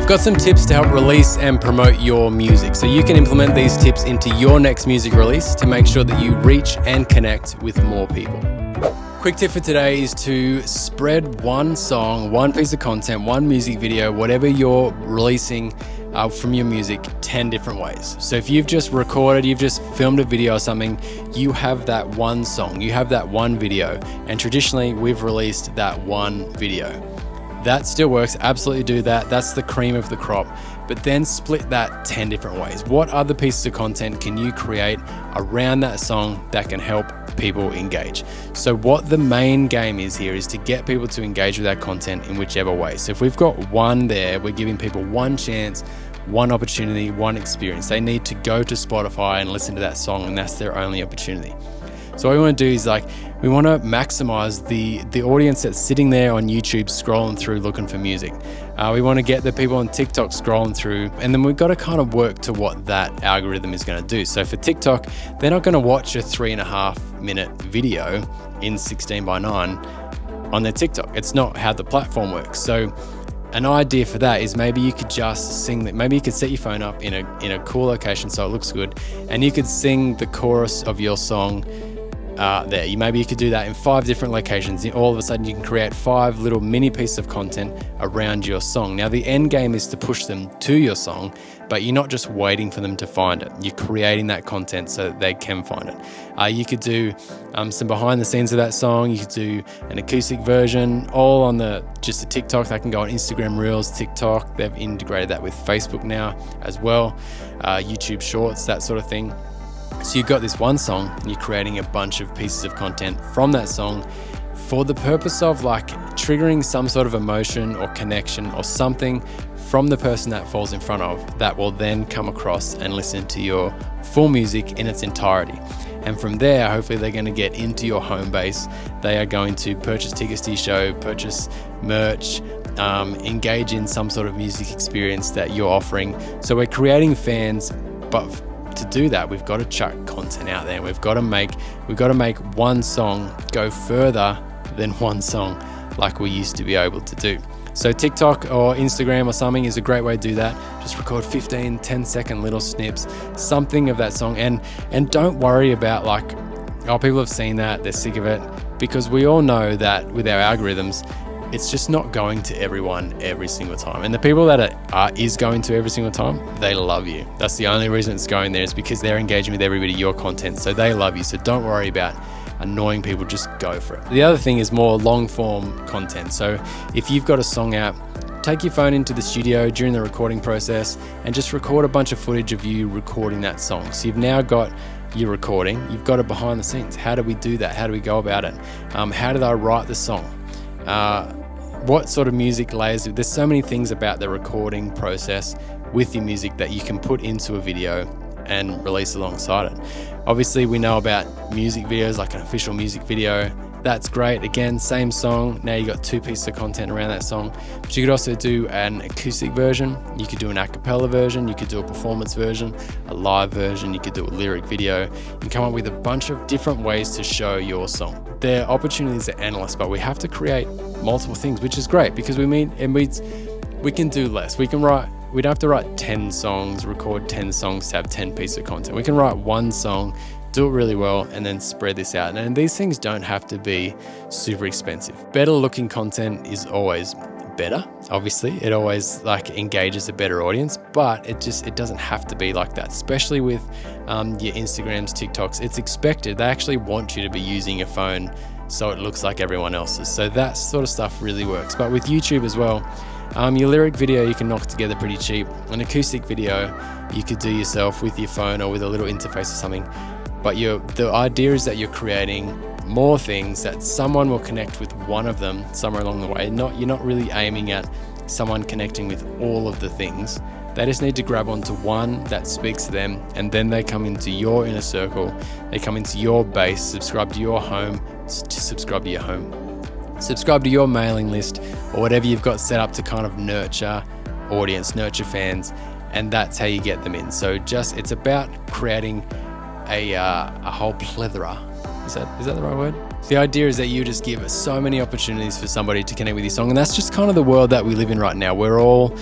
I've got some tips to help release and promote your music, so you can implement these tips into your next music release to make sure that you reach and connect with more people. Quick tip for today is to spread one song, one piece of content, one music video, whatever you're releasing from your music 10 different ways. So if you've just recorded, you've just filmed a video or something, you have that one song, you have that one video, and traditionally we've released that one video. That still works, absolutely do that. That's the cream of the crop. But then split that 10 different ways. What other pieces of content can you create around that song that can help people engage? So what the main game is here is to get people to engage with that content in whichever way. So if we've got one there, we're giving people one chance, one opportunity, one experience. They need to go to Spotify and listen to that song, and that's their only opportunity. So what we want to do is we want to maximize the audience that's sitting there on YouTube scrolling through looking for music. We want to get the people on TikTok scrolling through, and then we've got to kind of work to what that algorithm is going to do. So for TikTok, they're not going to watch a 3.5 minute video in 16:9 on their TikTok. It's not how the platform works. So an idea for that is maybe you could just sing that. Maybe you could set your phone up in a cool location so it looks good, and you could sing the chorus of your song there. Maybe you could do that in 5 different locations. All of a sudden you can create 5 little mini pieces of content around your song. Now the end game is to push them to your song, but you're not just waiting for them to find it. You're creating that content so that they can find it. You could do some behind the scenes of that song. You could do an acoustic version, all on just the TikTok. That can go on Instagram Reels, TikTok. They've integrated that with Facebook now as well. YouTube Shorts, that sort of thing. So you've got this one song and you're creating a bunch of pieces of content from that song for the purpose of triggering some sort of emotion or connection or something from the person that falls in front of, that will then come across and listen to your full music in its entirety. And from there, hopefully they're going to get into your home base. They are going to purchase tickets to your show, purchase merch, engage in some sort of music experience that you're offering. So we're creating fans, but to do that, we've got to chuck content out there. We've got to make one song go further than one song like we used to be able to do. So TikTok or Instagram or something is a great way to do that. Just record 15, 10-second little snips, something of that song, and don't worry about people have seen that, they're sick of it, because we all know that with our algorithms, it's just not going to everyone every single time. And the people that is going to every single time, they love you. That's the only reason it's going there, is because they're engaging with every bit of your content. So they love you. So don't worry about annoying people, just go for it. The other thing is more long form content. So if you've got a song out, take your phone into the studio during the recording process and just record a bunch of footage of you recording that song. So you've now got your recording, you've got it behind the scenes. How do we do that? How do we go about it? How did I write the song? What sort of music layers? There's so many things about the recording process with your music that you can put into a video and release alongside it. Obviously, we know about music videos, like an official music video. That's great. Again, same song. Now you got 2 pieces of content around that song. But you could also do an acoustic version. You could do an a cappella version. You could do a performance version, a live version. You could do a lyric video. You can come up with a bunch of different ways to show your song. Their opportunities are endless, but we have to create multiple things, which is great because we can do less. We don't have to write 10 songs, record 10 songs to have 10 pieces of content. We can write one song, do it really well, and then spread this out. And these things don't have to be super expensive. Better looking content is always better. Obviously, it always engages a better audience, but it doesn't have to be like that, especially with your Instagrams, TikToks. It's expected. They actually want you to be using your phone so it looks like everyone else's. So that sort of stuff really works. But with YouTube as well, your lyric video you can knock together pretty cheap. An acoustic video you could do yourself with your phone or with a little interface or something. But the idea is that you're creating more things that someone will connect with one of them somewhere along the way. You're not really aiming at someone connecting with all of the things. They just need to grab onto one that speaks to them, and then they come into your inner circle. They come into your base, subscribe to your home, subscribe to your mailing list, or whatever you've got set up to kind of nurture audience, nurture fans, and that's how you get them in. So it's about creating a whole plethora. Is that the right word? The idea is that you just give so many opportunities for somebody to connect with your song, and that's just kind of the world that we live in right now. We're all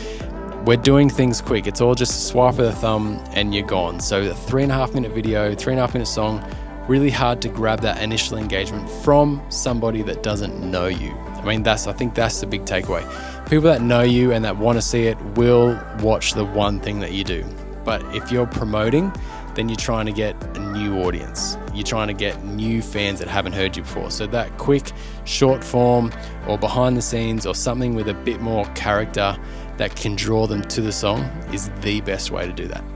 we're doing things quick. It's all just a swipe of the thumb and you're gone. So a 3.5 minute video, 3.5 minute song, really hard to grab that initial engagement from somebody that doesn't know you. I mean, I think that's the big takeaway. People that know you and that want to see it will watch the one thing that you do. But if you're promoting, then you're trying to get a new audience. You're trying to get new fans that haven't heard you before. So that quick, short form or behind the scenes or something with a bit more character that can draw them to the song is the best way to do that.